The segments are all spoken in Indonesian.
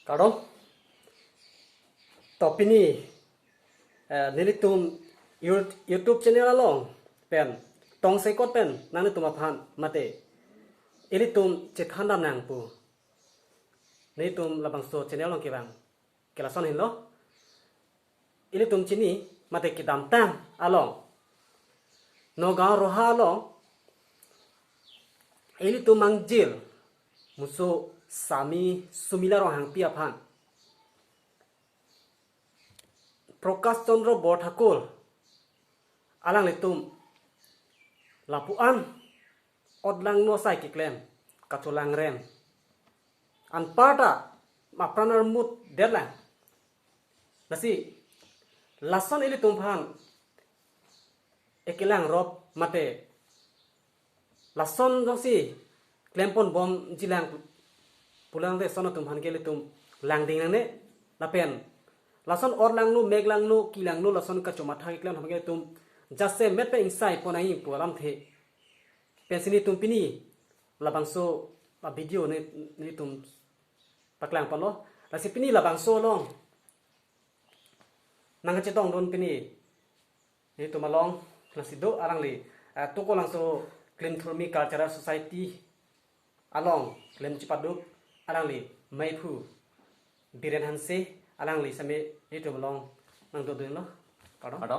Kado topi ni nilitum YouTube channel along pen tong sekot pen nang tum aphan mate ilitum chethandam nang pu nilitum labang so channel long kibang kelason hin lo ilitum chini mate kidam tam along no ga roha along ilitum mangjil muso sami sumila ro hang pia phan Prakash Chandra Borthakul alang litum lapuan odlang no sai kiklem kaculang rem anparta mapranar mut derlang nasi lason ili tumphan ekilang rob mate lason josi klempon bom jilang pulang de sono tumphan ke litum lang ding ne lapen lason orlang nu meglang nu kilang nu lason ka choma thang iklam hamge tum jasse met pe insai ponai polam the pensini tum pini labangso a video ne tum paklang palo la si pini labangso long nang che tong don pini ni tum along la si do arang li to ko langso clean thurmi cultural society along lem chipaduk arang li maipu biren hanse alang li same itu belong nang do lo kado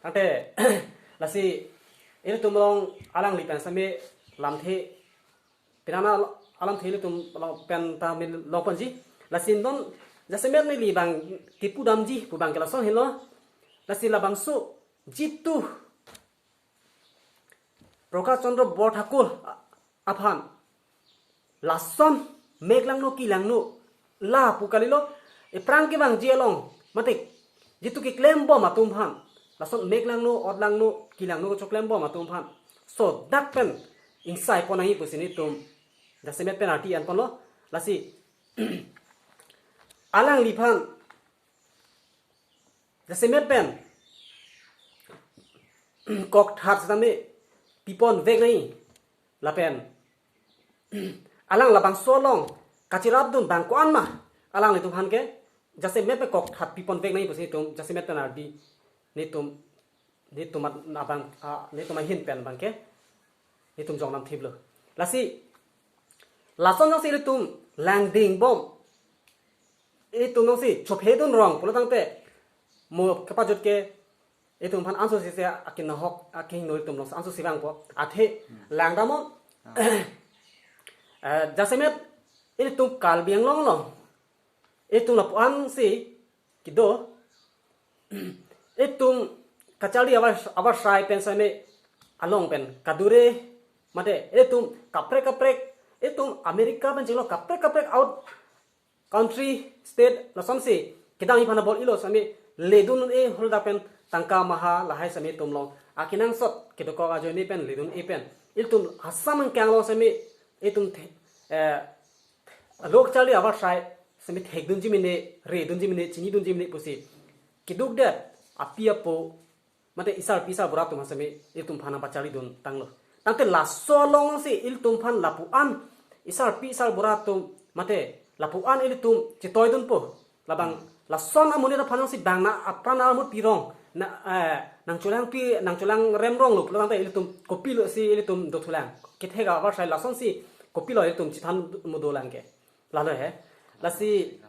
tante lasi itu belong alang li pen same lam the pinana alam the itu belong pen ta min lo panji lasi don jasame ni li bang tipu damji pu bang kelason hilo lasi la bang su jitu Prakash Chandra Borthakul aphan lason meglang no kilang no la pu kalilo prang ke bang jialong matik jitu ki claim bom atum phan lason meglang no odlang no kilang no choklem bom atum phan so dak pen insai ponai pusini tum jaseme penalty an ponlo lasi alang li phan jaseme pen kok that same pipon vek nai la pen alang labang solong kachirap dun bang ko an ma alang li tum han ke jase me pe kok that pipon vek nai pusi tum jase me tan ardi ni tum abang ni tum hin pen bang ke ni tum jong nam thiblo lasi lason jong si tum lang ding bom e tum jong si chophe dun rong pulo tang te mo kapa jot ke e tum phan anso si se akin hok akin noi tum long anso si bang po athe lang da mo jase me e tum kal biang long long itu lapuan si kido itu kacali awas sai pen same along pen kadure mate itu kaprek itu Amerika ben jelo kaprek out country state la samsi kidang ipana bol ilo same ledun e holda pen tangka maha lahai same tumlong akinang sot kido ko ajo ni pen ledun e pen itu asam kang lo same itu lok chali awas sai sami thek dun jimine re dun jimine chini dun jimine pusi kiduk dat apia po mate isar pisa burat tum sami iltum phana bachali dun tanglo tangte laso long si iltum phan lapuan isar pisar burat tum mate lapuan iltum chitoy dun po labang lason amuni ra phanang si bangna apana amut pirong na nang chulang rem rong lu tangte iltum kopilo si iltum dothulang kithega war sai lason si kopilo iltum chithan mudolang ke lalo he lasi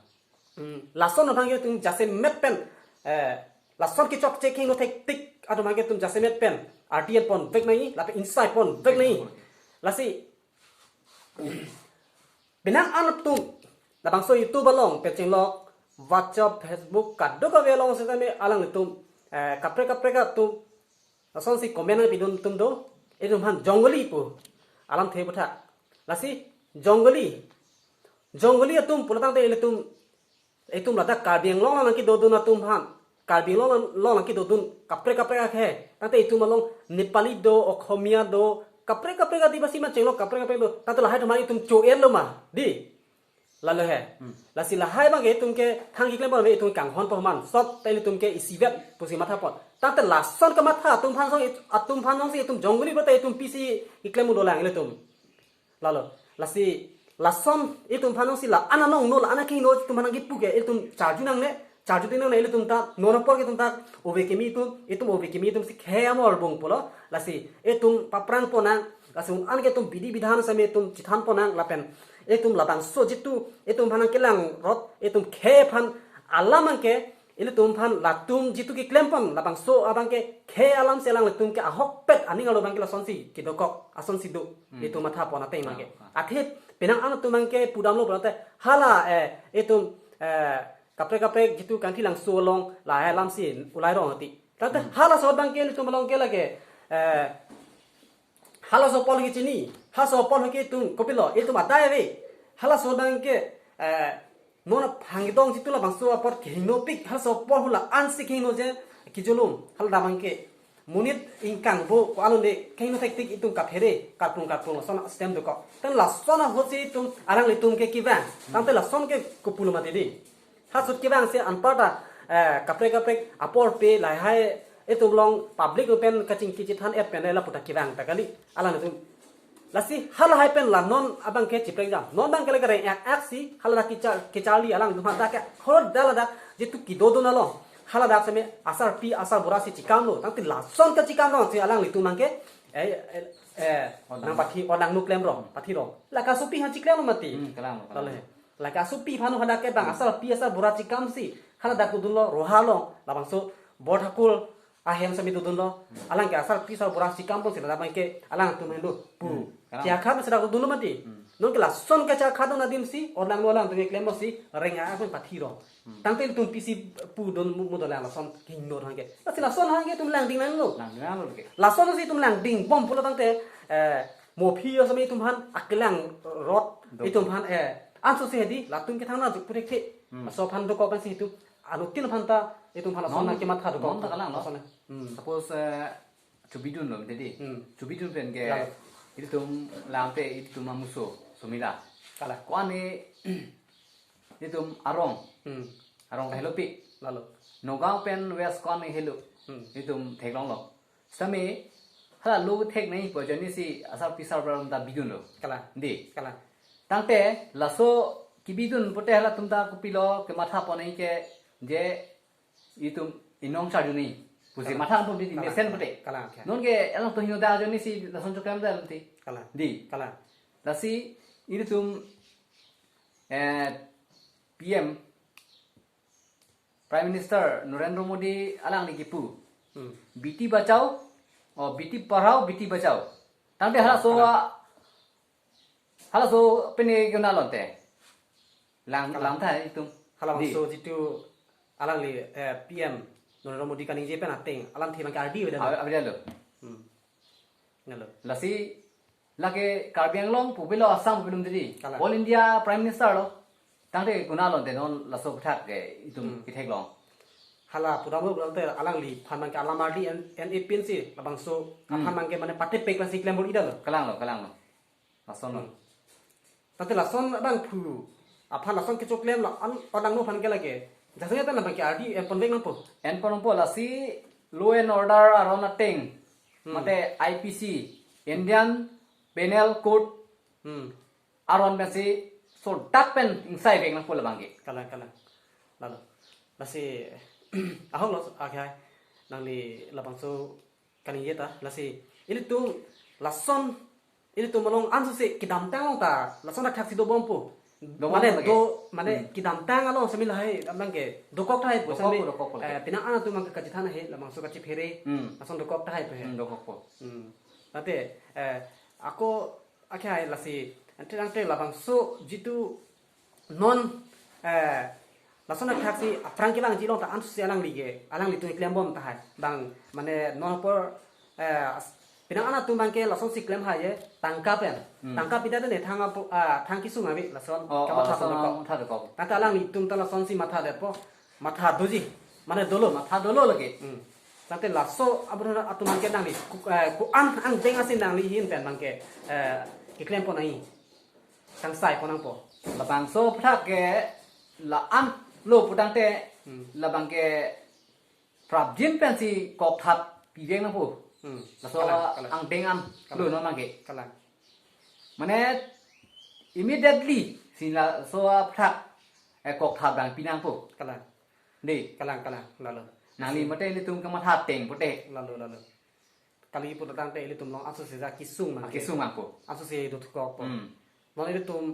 lason no bangge tum jase met pen lason ki chok checking no tek tik adu bangge tum jase met pen RTL pon vek nai lape inside pon vek nai lasi binang an tum la bang so YouTube balong pe ching lok WhatsApp Facebook kaddo ka velong se me alang tum kapre ka tum lason si comment na bidun tum do edum han jongoli pu alam the butha lasi jongoli atum pulatang te eletum etum lada karbiang long lang ki dodun atum han karbiang long lang ki dodun kapre ka khe tate etum long nepali do okhomia do kapre ka adivasi ma chenglo kapre do tate lahai thmai etum cho en lo ma di lalo he lasi lahai bang etum ke thang ki klem ba etum kang hon pahman sot te etum ke isivet pusi matha pot tate lason ka matha atum phan song si etum jongoli bata etum pisi iklem do lang eletum lalo lasi lason itum phanong sila ananong no la anaki no tum phanang gipu ke itum charju nang ne charju tinang ne itum ta nona por ke tum ta ove kemi itum si khayamol bong polo lasi itum paprang ponang lasi an ke tum bidi bidhan same itum chithan ponang lapen itum labang so jitu itum phanang kelang rot itum khe phan alamang ke ini tumphan latum jitu ki klempon labang so abang ke khe alam selang latum ke ahok pet ani ngalo bang ke lason si kidokok ason sidu itu matha pona te mangke athe penang an tumang ke pudam lo bonate hala itu kapre jitu kanti lang so long la alam si ulai rong ati tate hala so bang ke tum long ke lage hala so pol ki chini ha so pol ke tum kopilo itu mata ve hala so bang ke nona phangdong jitu la bangso apor kehino pik hal so por hula ansi kehino je kijolum hal damang ke munit ingkang bo ko alone kehino tektik itung ka phere kapung sona stem do ko tan la sona hochi tum arang litum ke kiban tamte la son ke kupulu mate di ha sut kibang se anpada kapre apor pe lai hai etum long public open kaching kichithan app pen la puta kibang takali alang tum lasi hal hai pen la non abang ke cipreng jam non bang kele kare ak si hal la kicali alang duma da ke hor dala da jitu ki dodo na lo hala da seme asar burasi cikam lo tang ti la son ka cikam lo si alang litu mangke nang pathi odang nu klem ro pathi ro la ka supi han ciklem mati tole la ka supi phanu hada ke bang asar burasi cikam si hala da ku dulo rohalo la bang so bodhakul ahem sami dudun lo alang ke asal pisau burasi kampung sila damai ke alang tu mendo pu kia khat sira dudun lo mati non ke la son ke cha khat na dim si orang lo lang tu ke klemo si renga aku pathi ro tangte tu pisi pu don mu do la son king no hang ke la son hang ke tum lang ding nang lo ke la son si tum lang ding bom pula tangte mo phi yo sami tum han aklang rot itum han anso se di la tum ke thang na ju pure ke so phan do ko kan si tu anu tin phan ta itum phan son na ke matha do ko non ta kalang lo suppose chubidun lo dedi chubidun pen ke itu tum lampe itu tum mamuso sumila kala kwane itu tum arong hello pi lalu nogao pen west kwane hello itu tum theklong lo sami hala lo thek nei pojani si asar pisar bram da bidun lo kala di kala tangte laso kibidun pote hala tum ta kupilo ke matha ponai ke je itu inong charjuni pusi matha pun di mesen pote kala non ke elang to hino da joni si la son chokam da nanti kala di kala lasi ini tum PM Prime Minister Narendra Modi alang ni kipu biti bachao or biti parhao biti bachao tangte hala so pene guna lonte lang tha itu hala so jitu alang li PM Narendra Modi kan je pen ateng alam thi bang RD ada lo ngalo lasi lake Karbiang Long pubilo Assam belum jadi Kala. All India Prime Minister lo tangte guna lonte non laso pthak ke itu kithek long hala puramo bolante alang li phan bang alam RD and epin si labang so phan bang ke mane pate pek lan si klem bol idal kalang lo lason lo tate lason bang phu aphan lason ke choklem la an odang no phan ke lage jasanya tan bang ke RD en pon veng nampo en panompo lasi law and order aron ateng mate IPC Indian Penal Code aron basi so dakpen insai veng nampo labange kala lalu lasi ahong lo akhai nang li labang so kani yeta lasi ini tu lason ini tu malong ansu se kidam tang ta lason na taksi do bompo mane kidam tang alo samil hai amang ke dokok thai po sami pinang ana tu mang ka chithana he lamang so ka chi phere lason dokok thai pe dokok po tate ako akhai lasi ante labang so jitu non lason na taksi aprang ki bang jilong ta ansu se alang lige alang litu klem bom ta hai bang mane non por pinang ana tu bang ke lason si klem hai tangka pen tangka pida ne thang ki sunga bi lason ka tha de ko ta alang li tum ta lason si matha de po matha doji mane dolo lage tante laso abro atu bang ke nang li ku ang deng asin nang li hin pen bang ke ki klem po nai kang sai po nang po labang so pthak ke la an lo putang te labang ke prabjin pensi kok thap pi veng nampo la so ang deng am lo no mang ke kala mane immediately sila so phak kok thap bang pinang po kalang di kalang lalu nang li mate li tum kama thap teng pote lalu kali pun datang te ilitum long aso se za kisung man ki sung po aso se do kok po non ilitum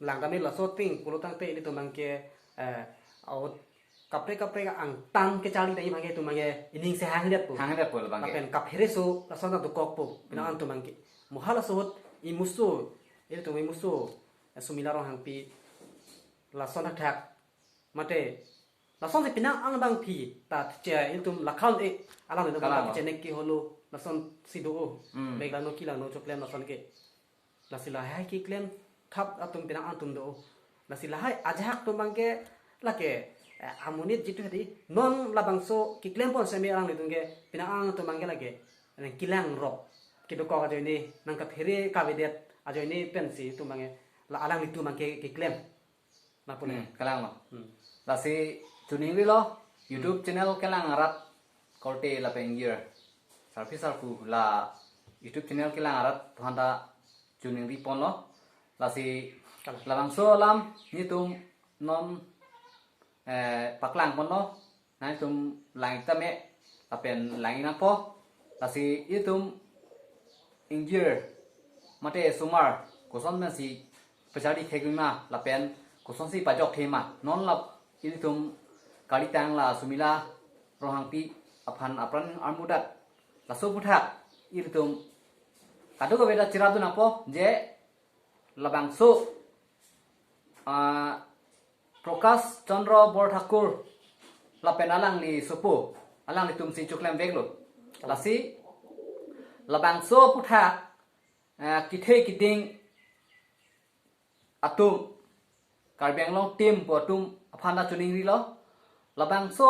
lang kami la so ting pulo tang te ilitum man ke au kapre ang tang ke cali dai mangi tu mangi ining se hang det po hang da po bang ke kapen kaphere so la so na do kok po pina an tu mangi muhala so hot i muso ilitum i muso sumilaro hang pi la so na thak mate la so se pina ang bang pi ta che ilitum la khaun e alang do ba che nek ki holo la son sido o meg la no kila no choklem la son ke la sila hai ki klem thap atum pina antum do la sila hai ajak tu mangke la ke amunit jitu hadi non la bangso ki klem pon se me arang le tungke pina ang tu mangke la ke kilang rop ki do ko ga ni nang ka phere ka vedet ajo ni pen si tu mangi la alang li tu mangke ki klem na pun kalang ma la si tuning lo YouTube channel kalang arat kolte la pengir sarpu la YouTube channel kalang arat thanda tuning ri pon lo la si la bangso lam ni tum non paklang pon lo nai tum lang ta me apen lang ina po la si itum ingir mate sumar koson na si pachari thegima la pen koson si pajok thema non la itum kali tang la sumila rohang pi aphan apran armudat la so puthak itum kadu ko beda ciratu na po je la bangso Prakash Chandra Borthakur la penalang li sopo alang li tum si chuklem veglo la si la bangso putha kithe kiding atum karbeng long tim po tum aphana chuning ri lo la bangso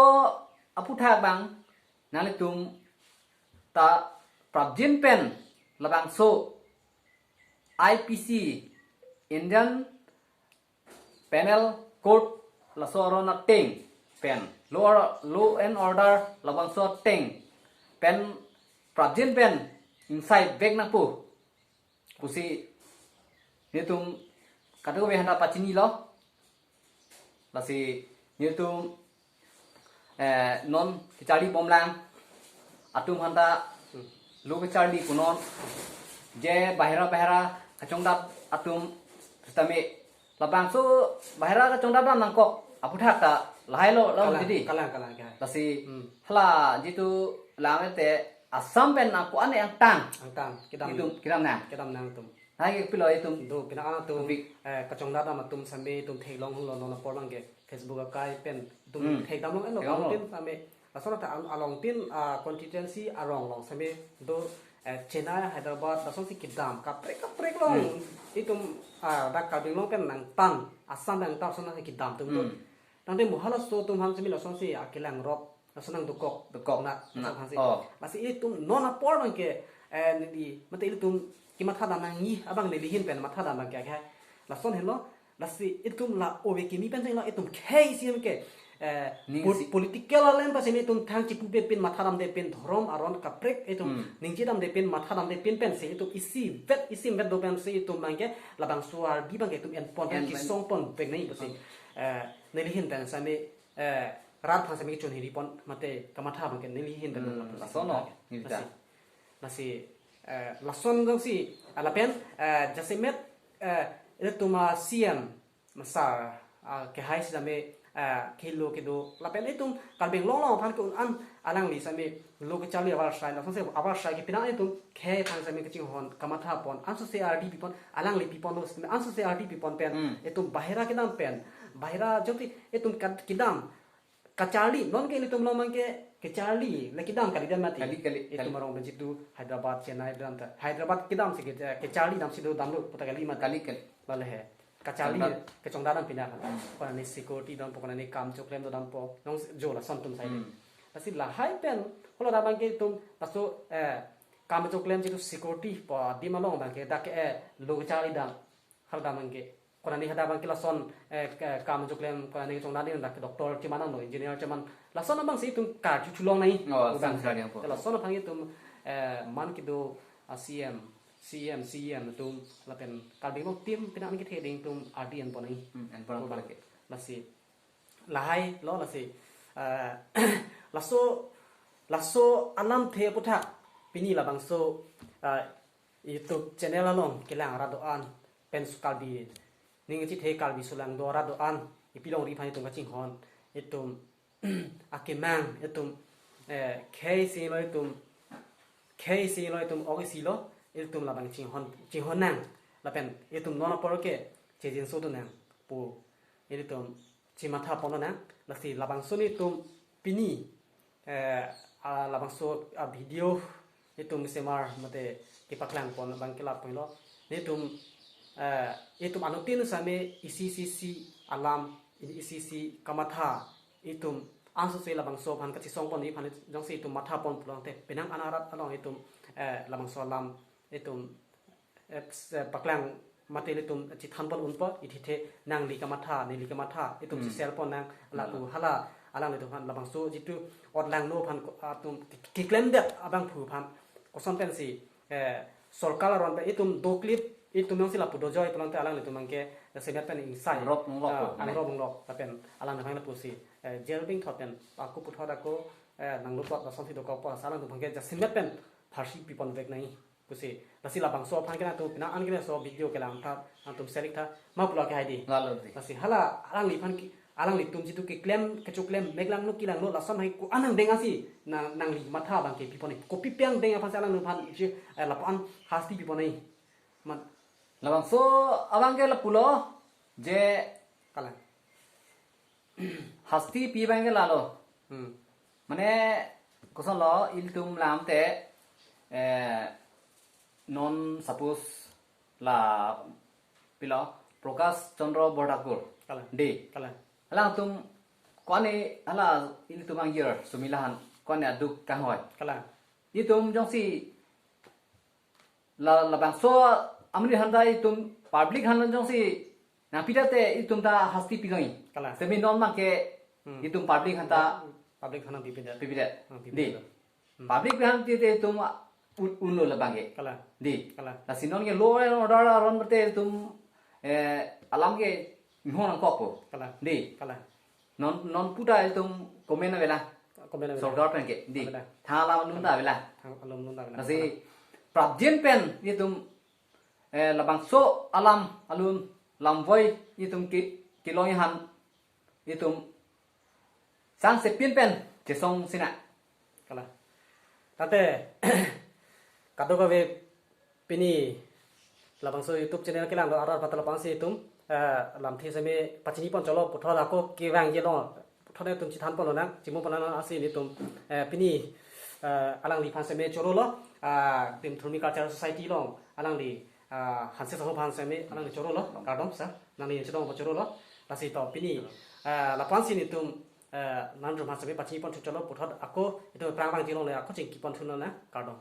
aputha bang nali tum ta prabjin pen la bangso IPC Indian Penal Code la so ro na teng pen law and order la bang so teng pen prabjin pen inside bag na pu kusi ni tum kadu we handa pachini lo la si ni tum non kichari pomlang atum handa lu kichari kunon je bahira kachongdap atum stame labang so bahira kachongdap dam nangkok aputhak ta lahai lo didi kalang ka lasi hla jitu lamete asam pen aku ane yang tang angtang kidam itu kiram na nang tum hai ke pilo itu do pina ana tum kachong da ma tum sambe tum thei long lo no por lang ke Facebook kai pen tum thei dam long eno long tin sambe asona ta along tin constituency arong long sambe do Chennai Hyderabad da son si kidam kaprek long itum da ka ding long pen nang tan asam nang ta sona kidam tum do nang de muhala so tum ham simi lo son si akilang rop sonang dukok na hasi masih itu nona por bang ke ni mate itu ki matha da nang ni abang le lihin pen matha da bang ke ha la son hello la si itu la obe ki mi pen la itu kei sim ke political len pas ini itu thang chipu pe pin matha dam de pen dhorom aron kaprek itu ningji dam de pen matha dam de pen se itu isi vet do pen se itu bang ke la bang suar bi bang ke itu en pon ki song pon pe nei pasi ne lihin pen sa me rat phang sami chon hiri pon mate kamatha bang ke nili hin dan lasono nilta nasi lason dong si ala pen jasimet tuma siam masa ke hai same kilo kedo la pen itum kalbeng long phan ko an alang li same lo ke chali awar sai la se awar sai ke pina itum ke phang same ke ching hon kamatha pon an so se RD pon alang li pon an so se RD pon pen itum bahira ke dam pen bahira joti itum kidam kacali non ke litum lomang ke kecali lagi dam kali dan mati kali itu marong begitu Hyderabad Chennai dan Hyderabad kidam sih kecali dam sido dam lu putar kali mati kali boleh he kacali kecong dalam pindah kan pokoknya ni security dan pokoknya ni kam coklem do dam po nong jola santum sai pasti lah hai pen kalau dabang ke tum pasu kam coklem itu security po di malong bang ke dak lo kecali dam hal damang ke kona ni hada bang kilason kam joklem kona ni chong dani dak doktor cimanan no engineer ciman lason bang si tum ka chulong nai oh sang sari yang po lason phang tum man ki do asiem CM tum la pen kal ding mong tim pina ni ke ding tum RDN pon ai and pon pala ke la si la hai lo la si la so alam the puthak pini la bang so YouTube channel along kelang ra do an pen sukal bi ning chi the kal bi sulang do ra do an ipilong ri phani tum ka ching hon itum akemang itum KC lo itum ogisi lo itum la bang ching hon nang la pen itum nona por ke chejin so do nang pu itum chimatha pon nang la si la bang so ni tum pini la bang so video itum semar mate kipaklang pon bang kelap pon lo itum anutin same ICCC alam ICCC kamatha itum anso se labang so phan kachi song pon ni phan jong se itum matha pon pulang te penang anarat along itum labang so lam itum paklang mate itum chi than pon unpa ithithe nang li kamatha ni li kamatha itum si sel pon nang la tu hala alang le tu phan labang so jitu odlang no phan atum kiklem det abang phu phan koson pen si sorkal ron pe itum do clip itum yang sila pudo joy pulang te alang le tu mangke semet pen insai rob nong lok rob nong lok tapen alang na pu si jelbing thoten aku puthod aku nang lupat la sonthi do ko pa salang tu bangke semet pen pharsi pipon vek nai pusi lasi la bangso phan kana tu pina an kene so video ke lam tha antum selik tha ma pula ke haidi ngalo di lasi hala alang li phan ki alang li tum jitu ke claim ke chu claim meglang no kilang no la son hai ku anang deng asi nang li matha bangke pipon ni ko pipiang deng phan salang no phan ji la pan hasti pipon nai man labang so abang ke la pulo je kala hasti pi bang ke lalo mane koson lo il tum lam te non suppose la pilo Prakash Chandra Bordakur kala de kala alang tum kone ala il tum ang year sumilahan kone aduk ka hoy kala itum jong si la bang so amri handa itum public han jong si na pidate itum ta hasti pigai kala semi non ma ke itum public hanta public khana bipin pipidat di public han ti te itum unlo la bange kala di kala la sinon ke law and order ron mate itum alam ke nhon ko ko kala di kala non puta itum komen na vela komen na sorgar pen ke di thala nun da vela thang alom nun da na si prabjen pen itum labang so alam alun lamvoi itum kiloi han itum sang sepin pen jesong sina kala tate kadoga ve pini labang so YouTube channel kelang do arar patala pangsi itum lam thi same pachini pon cholo puthola ko kiwang ye lo puthone tum chi than pon na chimu pon na asi ni tum pini alang li phan same choro lo tim thurmi culture society lo alang li hanse so phan same alang li choro lo kadom sa nang ni choro choro lo lasi to pini la pangsi ni tum nan rum ha same pachini pon cholo puthod ako itu prang bang jilong le ako ching ki pon thun na kadom